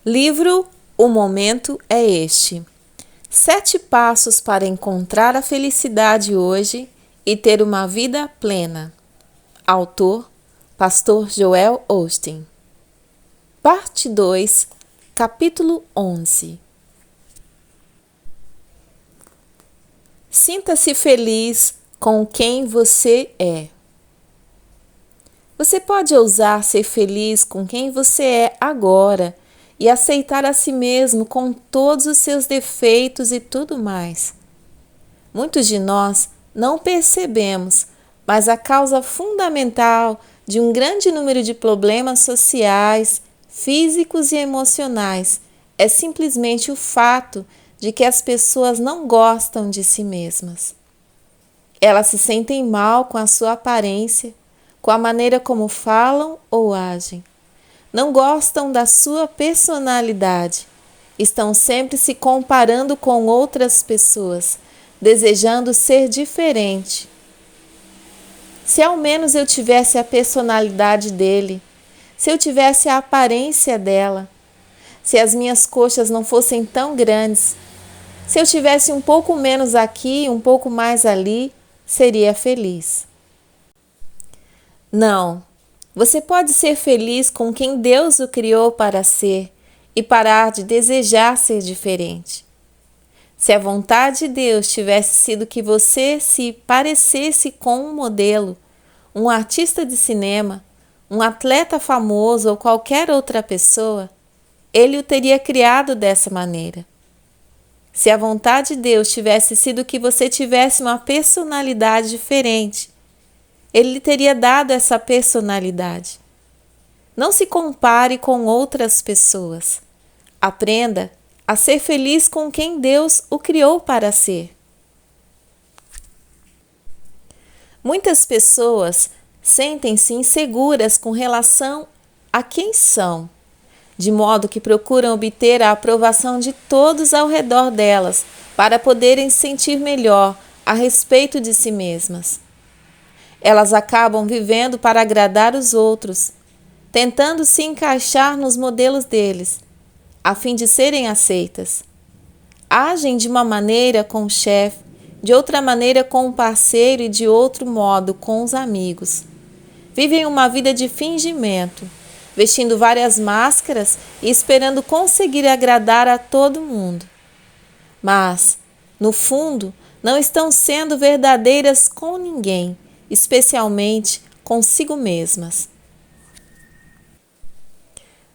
Livro O Momento é Este. 7 passos para encontrar a felicidade hoje e ter uma vida plena. Autor, Pastor Joel Osteen. Parte 2, capítulo 11. Sinta-se feliz com quem você é. Você pode ousar ser feliz com quem você é agora e aceitar a si mesmo com todos os seus defeitos e tudo mais. Muitos de nós não percebemos, mas a causa fundamental de um grande número de problemas sociais, físicos e emocionais é simplesmente o fato de que as pessoas não gostam de si mesmas. Elas se sentem mal com a sua aparência, com a maneira como falam ou agem. Não gostam da sua personalidade. Estão sempre se comparando com outras pessoas, desejando ser diferente. Se ao menos eu tivesse a personalidade dele, se eu tivesse a aparência dela, se as minhas coxas não fossem tão grandes, se eu tivesse um pouco menos aqui, um pouco mais ali, seria feliz. Não. Você pode ser feliz com quem Deus o criou para ser e parar de desejar ser diferente. Se a vontade de Deus tivesse sido que você se parecesse com um modelo, um artista de cinema, um atleta famoso ou qualquer outra pessoa, Ele o teria criado dessa maneira. Se a vontade de Deus tivesse sido que você tivesse uma personalidade diferente, Ele lhe teria dado essa personalidade. Não se compare com outras pessoas. Aprenda a ser feliz com quem Deus o criou para ser. Muitas pessoas sentem-se inseguras com relação a quem são, de modo que procuram obter a aprovação de todos ao redor delas para poderem se sentir melhor a respeito de si mesmas. Elas acabam vivendo para agradar os outros, tentando se encaixar nos modelos deles, a fim de serem aceitas. Agem de uma maneira com o chefe, de outra maneira com o parceiro e de outro modo com os amigos. Vivem uma vida de fingimento, vestindo várias máscaras e esperando conseguir agradar a todo mundo. Mas, no fundo, não estão sendo verdadeiras com ninguém, especialmente consigo mesmas.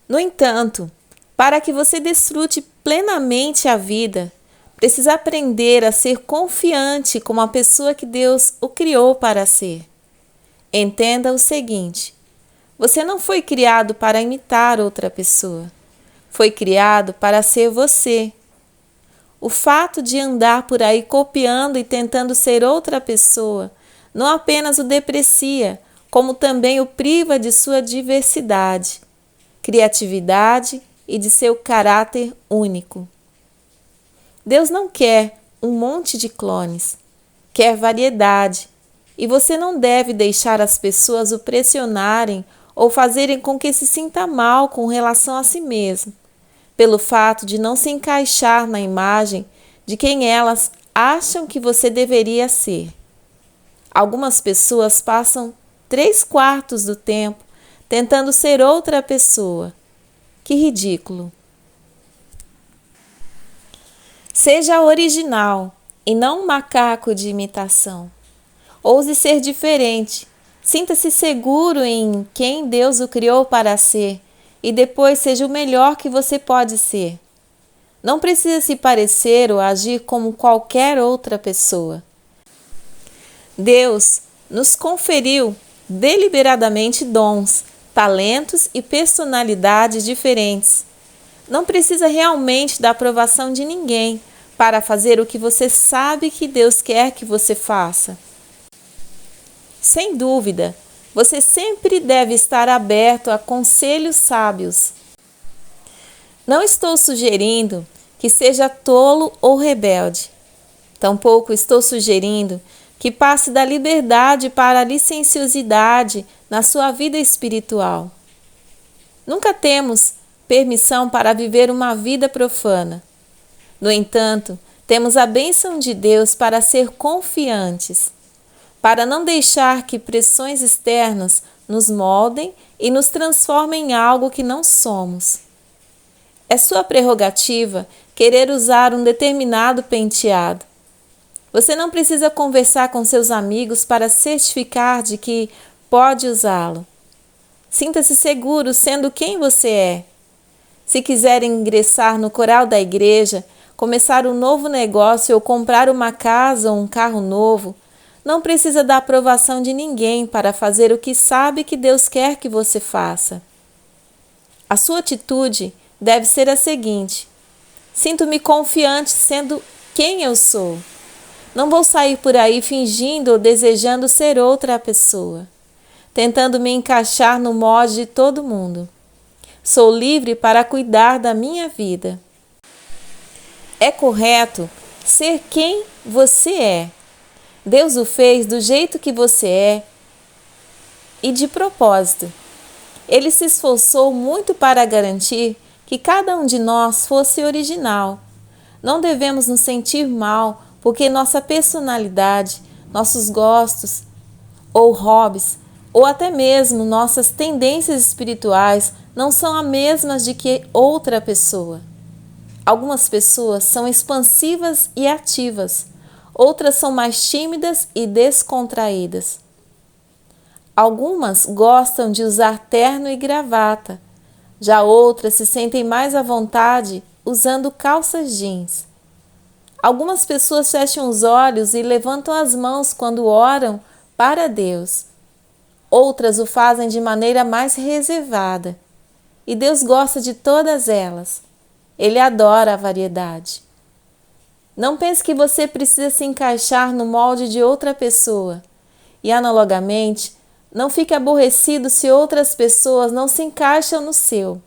No entanto, para que você desfrute plenamente a vida, precisa aprender a ser confiante como a pessoa que Deus o criou para ser. Entenda o seguinte: você não foi criado para imitar outra pessoa. Foi criado para ser você. O fato de andar por aí copiando e tentando ser outra pessoa não apenas o deprecia, como também o priva de sua diversidade, criatividade e de seu caráter único. Deus não quer um monte de clones, quer variedade, e você não deve deixar as pessoas o pressionarem ou fazerem com que se sinta mal com relação a si mesmo, pelo fato de não se encaixar na imagem de quem elas acham que você deveria ser. Algumas pessoas passam 3/4 do tempo tentando ser outra pessoa. Que ridículo! Seja original e não um macaco de imitação. Ouse ser diferente. Sinta-se seguro em quem Deus o criou para ser e depois seja o melhor que você pode ser. Não precisa se parecer ou agir como qualquer outra pessoa. Deus nos conferiu deliberadamente dons, talentos e personalidades diferentes. Não precisa realmente da aprovação de ninguém para fazer o que você sabe que Deus quer que você faça. Sem dúvida, você sempre deve estar aberto a conselhos sábios. Não estou sugerindo que seja tolo ou rebelde. Tampouco estou sugerindo que passe da liberdade para a licenciosidade na sua vida espiritual. Nunca temos permissão para viver uma vida profana. No entanto, temos a bênção de Deus para ser confiantes, para não deixar que pressões externas nos moldem e nos transformem em algo que não somos. É sua prerrogativa querer usar um determinado penteado. Você não precisa conversar com seus amigos para certificar de que pode usá-lo. Sinta-se seguro sendo quem você é. Se quiser ingressar no coral da igreja, começar um novo negócio ou comprar uma casa ou um carro novo, não precisa da aprovação de ninguém para fazer o que sabe que Deus quer que você faça. A sua atitude deve ser a seguinte: sinto-me confiante sendo quem eu sou. Não vou sair por aí fingindo ou desejando ser outra pessoa, tentando me encaixar no molde de todo mundo. Sou livre para cuidar da minha vida. É correto ser quem você é. Deus o fez do jeito que você é e de propósito. Ele se esforçou muito para garantir que cada um de nós fosse original. Não devemos nos sentir mal porque nossa personalidade, nossos gostos ou hobbies, ou até mesmo nossas tendências espirituais não são as mesmas de que outra pessoa. Algumas pessoas são expansivas e ativas, outras são mais tímidas e descontraídas. Algumas gostam de usar terno e gravata, já outras se sentem mais à vontade usando calças jeans. Algumas pessoas fecham os olhos e levantam as mãos quando oram para Deus. Outras o fazem de maneira mais reservada. E Deus gosta de todas elas. Ele adora a variedade. Não pense que você precisa se encaixar no molde de outra pessoa. E, analogamente, não fique aborrecido se outras pessoas não se encaixam no seu.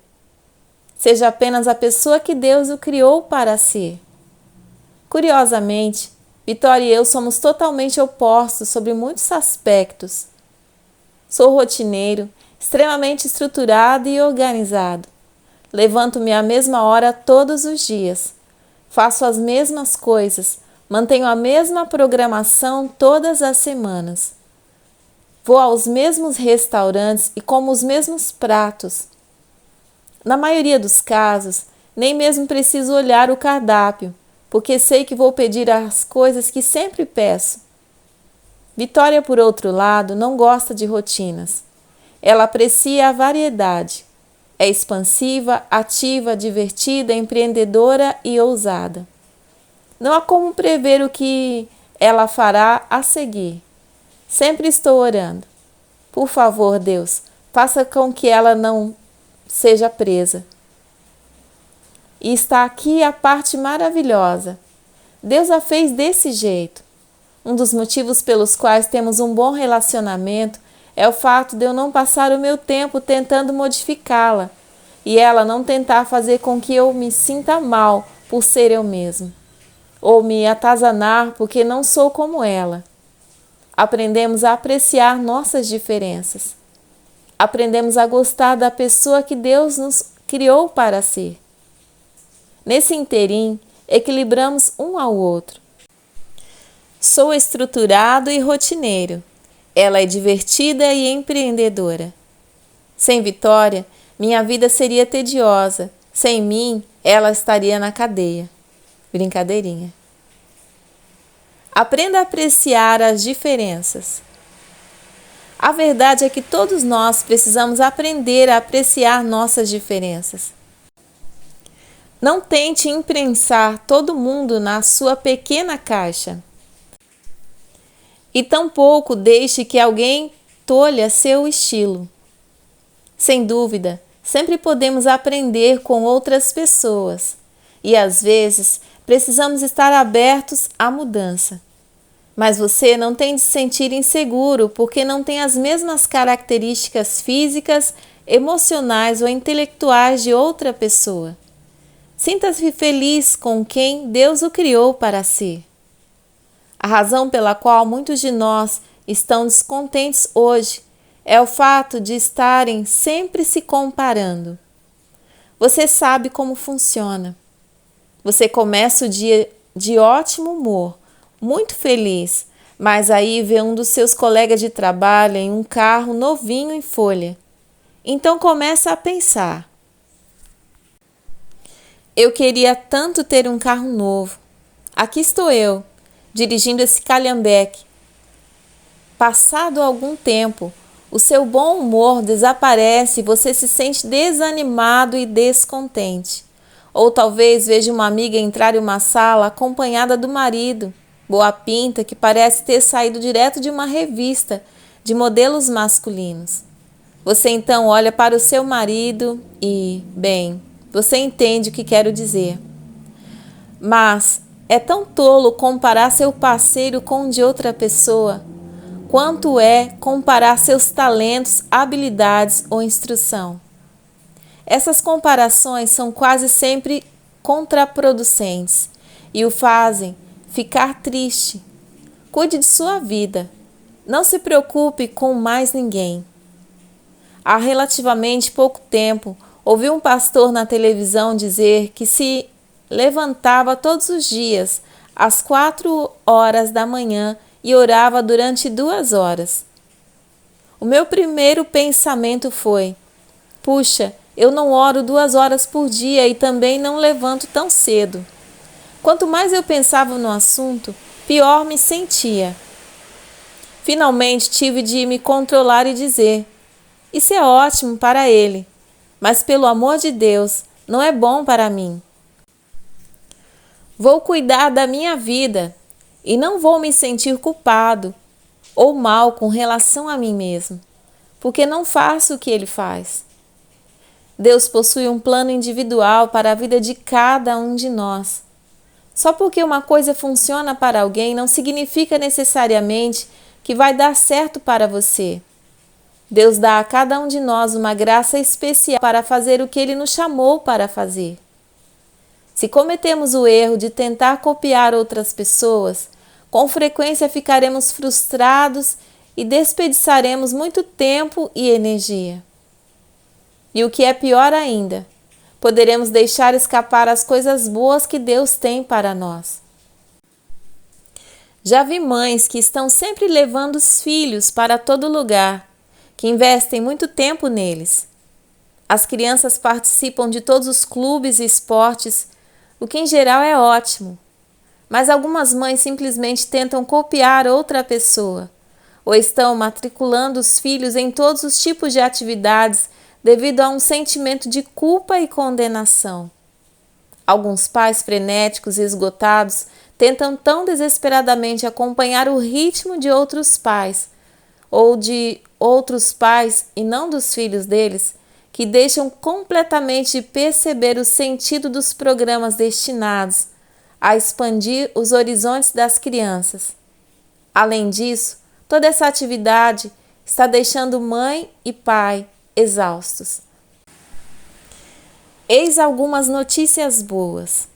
Seja apenas a pessoa que Deus o criou para ser. Curiosamente, Vitória e eu somos totalmente opostos sobre muitos aspectos. Sou rotineiro, extremamente estruturado e organizado. Levanto-me à mesma hora todos os dias. Faço as mesmas coisas, mantenho a mesma programação todas as semanas. Vou aos mesmos restaurantes e como os mesmos pratos. Na maioria dos casos, nem mesmo preciso olhar o cardápio, porque sei que vou pedir as coisas que sempre peço. Vitória, por outro lado, não gosta de rotinas. Ela aprecia a variedade. É expansiva, ativa, divertida, empreendedora e ousada. Não há como prever o que ela fará a seguir. Sempre estou orando. Por favor, Deus, faça com que ela não seja presa. E está aqui a parte maravilhosa. Deus a fez desse jeito. Um dos motivos pelos quais temos um bom relacionamento é o fato de eu não passar o meu tempo tentando modificá-la e ela não tentar fazer com que eu me sinta mal por ser eu mesmo, ou me atazanar porque não sou como ela. Aprendemos a apreciar nossas diferenças. Aprendemos a gostar da pessoa que Deus nos criou para ser. Nesse interim, equilibramos um ao outro. Sou estruturado e rotineiro. Ela é divertida e empreendedora. Sem Vitória, minha vida seria tediosa. Sem mim, ela estaria na cadeia. Brincadeirinha. Aprenda a apreciar as diferenças. A verdade é que todos nós precisamos aprender a apreciar nossas diferenças. Não tente imprensar todo mundo na sua pequena caixa. E tampouco deixe que alguém tolha seu estilo. Sem dúvida, sempre podemos aprender com outras pessoas e às vezes precisamos estar abertos à mudança. Mas você não tem de se sentir inseguro porque não tem as mesmas características físicas, emocionais ou intelectuais de outra pessoa. Sinta-se feliz com quem Deus o criou para ser. A razão pela qual muitos de nós estão descontentes hoje é o fato de estarem sempre se comparando. Você sabe como funciona. Você começa o dia de ótimo humor, muito feliz, mas aí vê um dos seus colegas de trabalho em um carro novinho em folha. Então começa a pensar: eu queria tanto ter um carro novo. Aqui estou eu, dirigindo esse calhambeque. Passado algum tempo, o seu bom humor desaparece e você se sente desanimado e descontente. Ou talvez veja uma amiga entrar em uma sala acompanhada do marido, boa pinta, que parece ter saído direto de uma revista de modelos masculinos. Você então olha para o seu marido e, bem, você entende o que quero dizer. Mas é tão tolo comparar seu parceiro com o de outra pessoa, quanto é comparar seus talentos, habilidades ou instrução. Essas comparações são quase sempre contraproducentes e o fazem ficar triste. Cuide de sua vida. Não se preocupe com mais ninguém. Há relativamente pouco tempo, ouvi um pastor na televisão dizer que se levantava todos os dias às 4 horas da manhã e orava durante 2 horas. O meu primeiro pensamento foi: puxa, eu não oro 2 horas por dia e também não levanto tão cedo. Quanto mais eu pensava no assunto, pior me sentia. Finalmente tive de me controlar e dizer: isso é ótimo para ele, mas pelo amor de Deus, não é bom para mim. Vou cuidar da minha vida e não vou me sentir culpado ou mal com relação a mim mesmo, porque não faço o que ele faz. Deus possui um plano individual para a vida de cada um de nós. Só porque uma coisa funciona para alguém não significa necessariamente que vai dar certo para você. Deus dá a cada um de nós uma graça especial para fazer o que Ele nos chamou para fazer. Se cometemos o erro de tentar copiar outras pessoas, com frequência ficaremos frustrados e desperdiçaremos muito tempo e energia. E o que é pior ainda, poderemos deixar escapar as coisas boas que Deus tem para nós. Já vi mães que estão sempre levando os filhos para todo lugar, que investem muito tempo neles. As crianças participam de todos os clubes e esportes, o que em geral é ótimo. Mas algumas mães simplesmente tentam copiar outra pessoa, ou estão matriculando os filhos em todos os tipos de atividades devido a um sentimento de culpa e condenação. Alguns pais frenéticos e esgotados tentam tão desesperadamente acompanhar o ritmo de outros pais, ou de outros pais e não dos filhos deles, que deixam completamente de perceber o sentido dos programas destinados a expandir os horizontes das crianças. Além disso, toda essa atividade está deixando mãe e pai exaustos. Eis algumas notícias boas.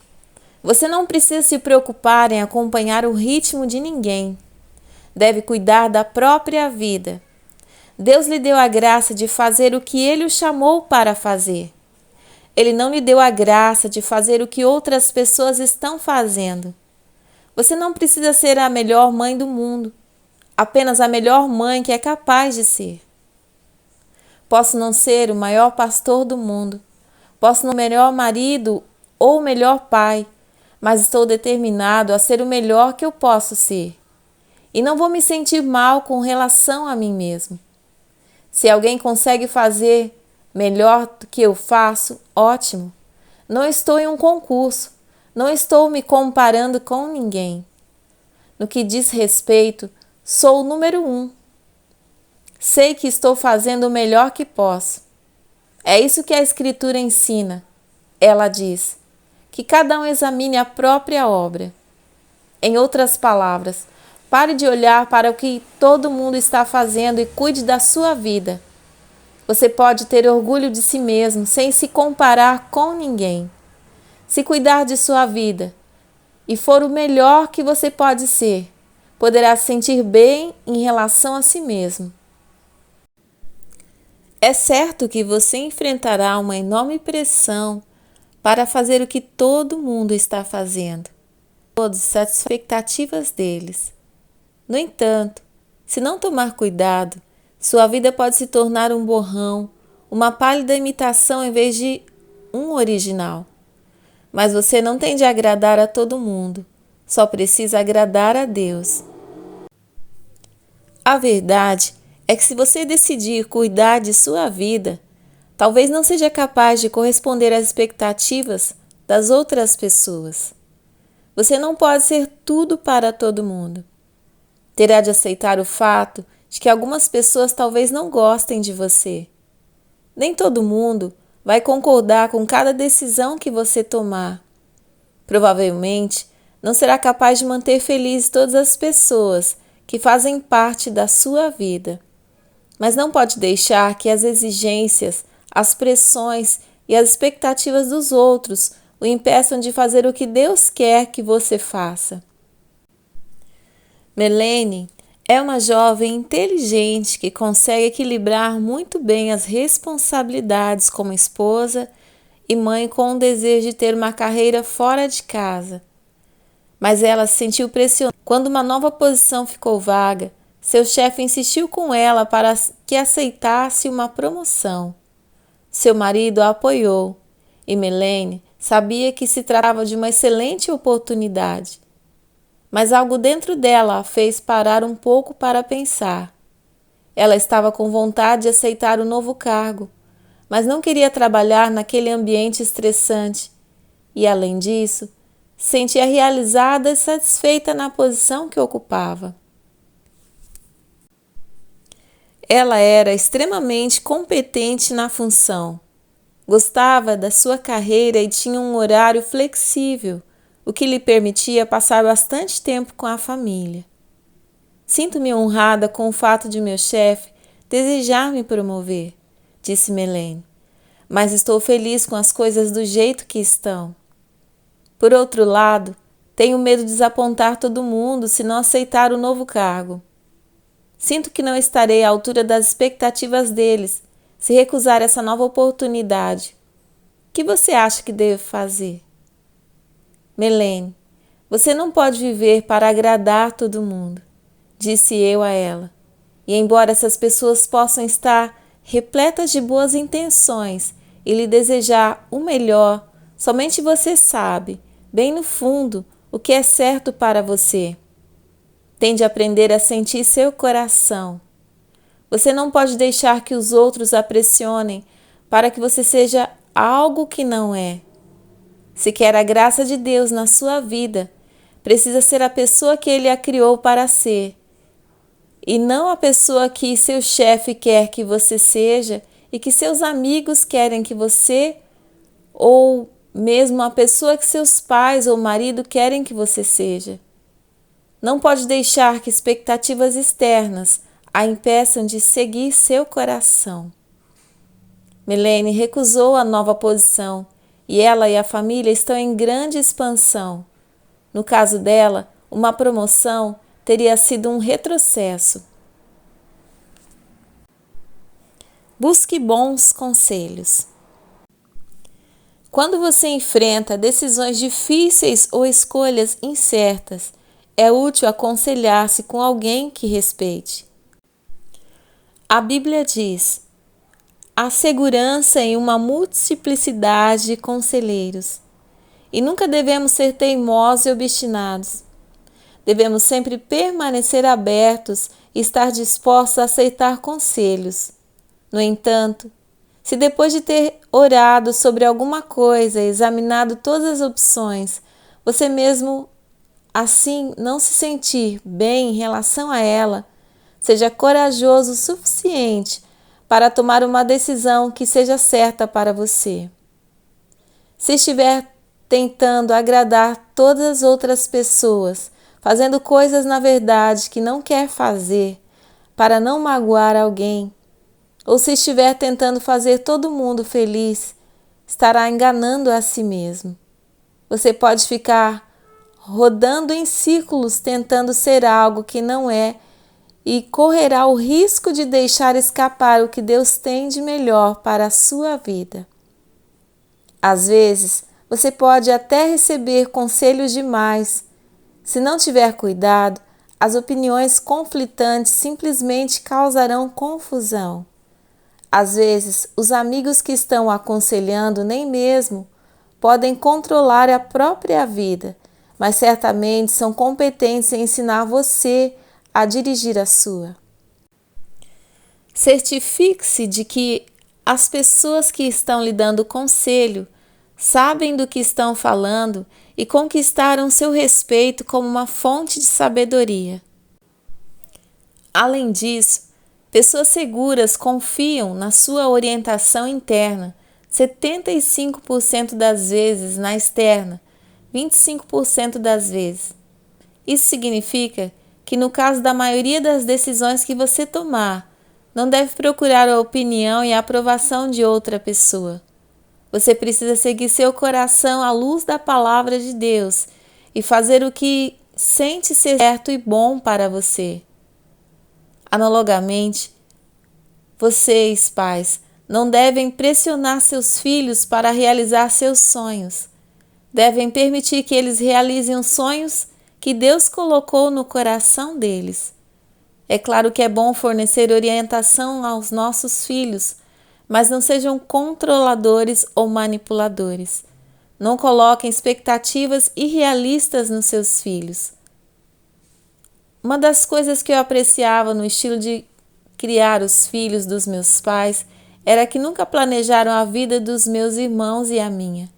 Você não precisa se preocupar em acompanhar o ritmo de ninguém. Deve cuidar da própria vida. Deus lhe deu a graça de fazer o que Ele o chamou para fazer. Ele não lhe deu a graça de fazer o que outras pessoas estão fazendo. Você não precisa ser a melhor mãe do mundo, apenas a melhor mãe que é capaz de ser. Posso não ser o maior pastor do mundo, posso não ser o melhor marido ou o melhor pai, mas estou determinado a ser o melhor que eu posso ser. E não vou me sentir mal com relação a mim mesmo. Se alguém consegue fazer melhor do que eu faço, ótimo. Não estou em um concurso, não estou me comparando com ninguém. No que diz respeito, sou o número 1. Sei que estou fazendo o melhor que posso. É isso que a Escritura ensina. Ela diz que cada um examine a própria obra. Em outras palavras, pare de olhar para o que todo mundo está fazendo e cuide da sua vida. Você pode ter orgulho de si mesmo sem se comparar com ninguém. Se cuidar de sua vida e for o melhor que você pode ser, poderá se sentir bem em relação a si mesmo. É certo que você enfrentará uma enorme pressão para fazer o que todo mundo está fazendo, todas as expectativas deles. No entanto, se não tomar cuidado, sua vida pode se tornar um borrão, uma pálida imitação em vez de um original. Mas você não tem de agradar a todo mundo, só precisa agradar a Deus. A verdade é que se você decidir cuidar de sua vida, talvez não seja capaz de corresponder às expectativas das outras pessoas. Você não pode ser tudo para todo mundo. Terá de aceitar o fato de que algumas pessoas talvez não gostem de você. Nem todo mundo vai concordar com cada decisão que você tomar. Provavelmente, não será capaz de manter felizes todas as pessoas que fazem parte da sua vida. Mas não pode deixar que as exigências, as pressões e as expectativas dos outros o impeçam de fazer o que Deus quer que você faça. Melanie é uma jovem inteligente que consegue equilibrar muito bem as responsabilidades como esposa e mãe com o desejo de ter uma carreira fora de casa. Mas ela se sentiu pressionada. Quando uma nova posição ficou vaga, seu chefe insistiu com ela para que aceitasse uma promoção. Seu marido a apoiou e Melanie sabia que se tratava de uma excelente oportunidade. Mas algo dentro dela a fez parar um pouco para pensar. Ela estava com vontade de aceitar o novo cargo, mas não queria trabalhar naquele ambiente estressante e, além disso, sentia realizada e satisfeita na posição que ocupava. Ela era extremamente competente na função, gostava da sua carreira e tinha um horário flexível, o que lhe permitia passar bastante tempo com a família. Sinto-me honrada com o fato de meu chefe desejar me promover, disse Melanie, mas estou feliz com as coisas do jeito que estão. Por outro lado, tenho medo de desapontar todo mundo se não aceitar o novo cargo. Sinto que não estarei à altura das expectativas deles se recusar essa nova oportunidade. O que você acha que devo fazer? Melanie, você não pode viver para agradar todo mundo, disse eu a ela. E embora essas pessoas possam estar repletas de boas intenções e lhe desejar o melhor, somente você sabe, bem no fundo, o que é certo para você. Tem de aprender a sentir seu coração. Você não pode deixar que os outros a pressionem para que você seja algo que não é. Se quer a graça de Deus na sua vida, precisa ser a pessoa que Ele a criou para ser, e não a pessoa que seu chefe quer que você seja e que seus amigos querem que você, ou mesmo a pessoa que seus pais ou marido querem que você seja. Não pode deixar que expectativas externas a impeçam de seguir seu coração. Melanie recusou a nova posição e ela e a família estão em grande expansão. No caso dela, uma promoção teria sido um retrocesso. Busque bons conselhos. Quando você enfrenta decisões difíceis ou escolhas incertas, é útil aconselhar-se com alguém que respeite. A Bíblia diz: há segurança em uma multiplicidade de conselheiros. E nunca devemos ser teimosos e obstinados. Devemos sempre permanecer abertos e estar dispostos a aceitar conselhos. No entanto, se depois de ter orado sobre alguma coisa e examinado todas as opções, você mesmo assim não se sentir bem em relação a ela, seja corajoso o suficiente para tomar uma decisão que seja certa para você. Se estiver tentando agradar todas as outras pessoas, fazendo coisas na verdade que não quer fazer para não magoar alguém, ou se estiver tentando fazer todo mundo feliz, estará enganando a si mesmo. Você pode ficar rodando em círculos tentando ser algo que não é e correrá o risco de deixar escapar o que Deus tem de melhor para a sua vida. Às vezes, você pode até receber conselhos demais. Se não tiver cuidado, as opiniões conflitantes simplesmente causarão confusão. Às vezes, os amigos que estão aconselhando nem mesmo podem controlar a própria vida, mas certamente são competentes em ensinar você a dirigir a sua. Certifique-se de que as pessoas que estão lhe dando conselho sabem do que estão falando e conquistaram seu respeito como uma fonte de sabedoria. Além disso, pessoas seguras confiam na sua orientação interna 75% das vezes, na externa 25% das vezes. Isso significa que no caso da maioria das decisões que você tomar, não deve procurar a opinião e a aprovação de outra pessoa. Você precisa seguir seu coração à luz da palavra de Deus e fazer o que sente ser certo e bom para você. Analogamente, vocês, pais, não devem pressionar seus filhos para realizar seus sonhos. Devem permitir que eles realizem os sonhos que Deus colocou no coração deles. É claro que é bom fornecer orientação aos nossos filhos, mas não sejam controladores ou manipuladores. Não coloquem expectativas irrealistas nos seus filhos. Uma das coisas que eu apreciava no estilo de criar os filhos dos meus pais era que nunca planejaram a vida dos meus irmãos e a minha.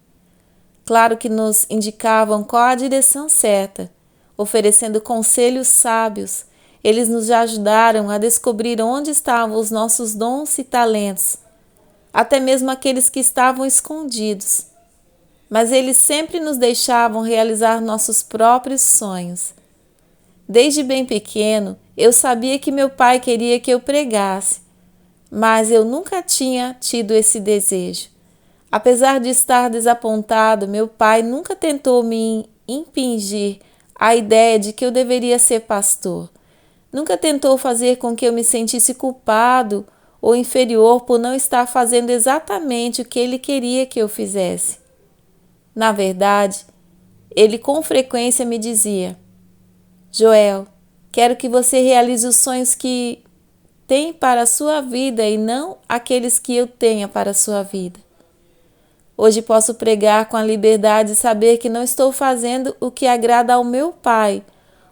Claro que nos indicavam qual a direção certa, oferecendo conselhos sábios. Eles nos ajudaram a descobrir onde estavam os nossos dons e talentos, até mesmo aqueles que estavam escondidos. Mas eles sempre nos deixavam realizar nossos próprios sonhos. Desde bem pequeno, eu sabia que meu pai queria que eu pregasse, mas eu nunca tinha tido esse desejo. Apesar de estar desapontado, meu pai nunca tentou me impingir a ideia de que eu deveria ser pastor. Nunca tentou fazer com que eu me sentisse culpado ou inferior por não estar fazendo exatamente o que ele queria que eu fizesse. Na verdade, ele com frequência me dizia: Joel, quero que você realize os sonhos que tem para a sua vida e não aqueles que eu tenha para a sua vida. Hoje posso pregar com a liberdade de saber que não estou fazendo o que agrada ao meu pai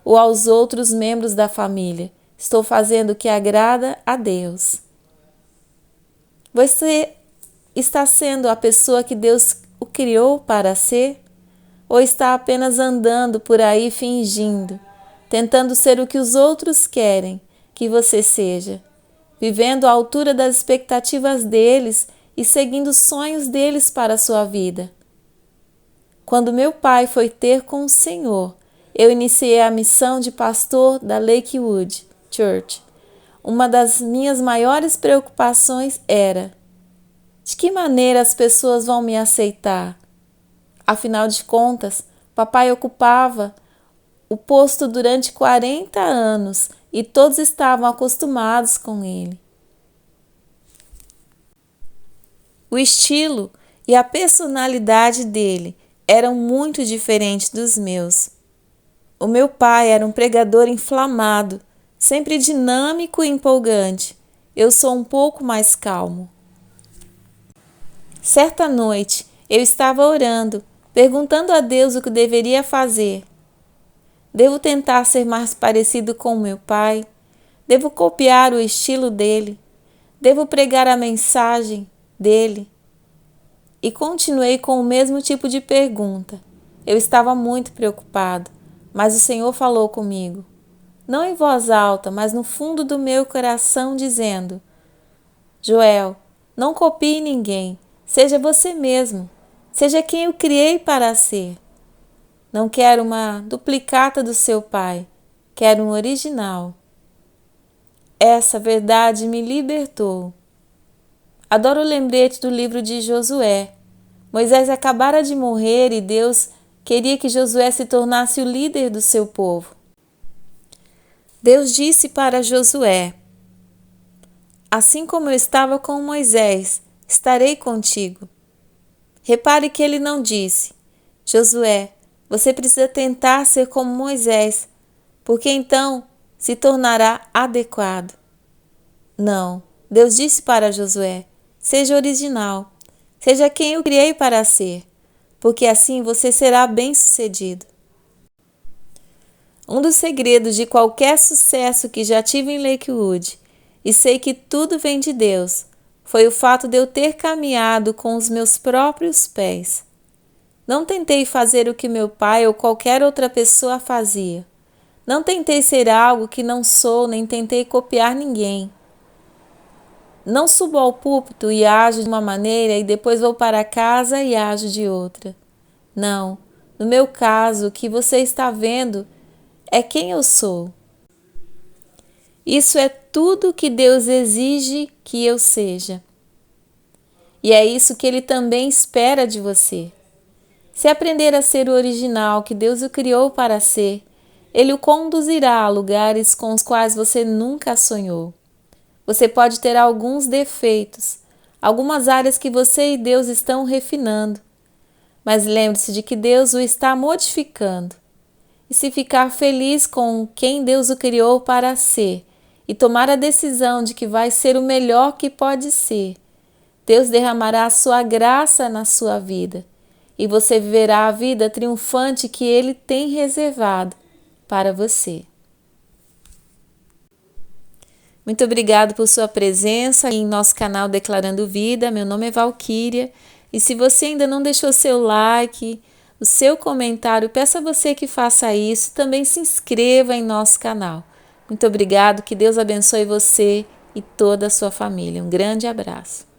ou aos outros membros da família. Estou fazendo o que agrada a Deus. Você está sendo a pessoa que Deus o criou para ser? Ou está apenas andando por aí fingindo, tentando ser o que os outros querem que você seja, vivendo à altura das expectativas deles e seguindo os sonhos deles para a sua vida? Quando meu pai foi ter com o Senhor, eu iniciei a missão de pastor da Lakewood Church. Uma das minhas maiores preocupações era: de que maneira as pessoas vão me aceitar? Afinal de contas, papai ocupava o posto durante 40 anos e todos estavam acostumados com ele. O estilo e a personalidade dele eram muito diferentes dos meus. O meu pai era um pregador inflamado, sempre dinâmico e empolgante. Eu sou um pouco mais calmo. Certa noite, eu estava orando, perguntando a Deus o que deveria fazer. Devo tentar ser mais parecido com meu pai? Devo copiar o estilo dele? Devo pregar a mensagem dele? E continuei com o mesmo tipo de pergunta. Eu estava muito preocupado, mas o Senhor falou comigo, não em voz alta, mas no fundo do meu coração, dizendo: Joel, não copie ninguém, seja você mesmo, seja quem eu criei para ser. Não quero uma duplicata do seu pai, quero um original. Essa verdade me libertou. Adoro o lembrete do livro de Josué. Moisés acabara de morrer e Deus queria que Josué se tornasse o líder do seu povo. Deus disse para Josué: assim como eu estava com Moisés, estarei contigo. Repare que ele não disse: Josué, você precisa tentar ser como Moisés, porque então se tornará adequado. Não, Deus disse para Josué: seja original, seja quem eu criei para ser, porque assim você será bem-sucedido. Um dos segredos de qualquer sucesso que já tive em Lakewood, e sei que tudo vem de Deus, foi o fato de eu ter caminhado com os meus próprios pés. Não tentei fazer o que meu pai ou qualquer outra pessoa fazia. Não tentei ser algo que não sou, nem tentei copiar ninguém. Não subo ao púlpito e ajo de uma maneira e depois vou para casa e ajo de outra. Não, no meu caso, o que você está vendo é quem eu sou. Isso é tudo que Deus exige que eu seja. E é isso que Ele também espera de você. Se aprender a ser o original que Deus o criou para ser, Ele o conduzirá a lugares com os quais você nunca sonhou. Você pode ter alguns defeitos, algumas áreas que você e Deus estão refinando, mas lembre-se de que Deus o está modificando. E se ficar feliz com quem Deus o criou para ser e tomar a decisão de que vai ser o melhor que pode ser, Deus derramará a sua graça na sua vida e você viverá a vida triunfante que Ele tem reservado para você. Muito obrigado por sua presença em nosso canal Declarando Vida. Meu nome é Valquíria e se você ainda não deixou seu like, o seu comentário, peço a você que faça isso. Também se inscreva em nosso canal. Muito obrigado, que Deus abençoe você e toda a sua família. Um grande abraço.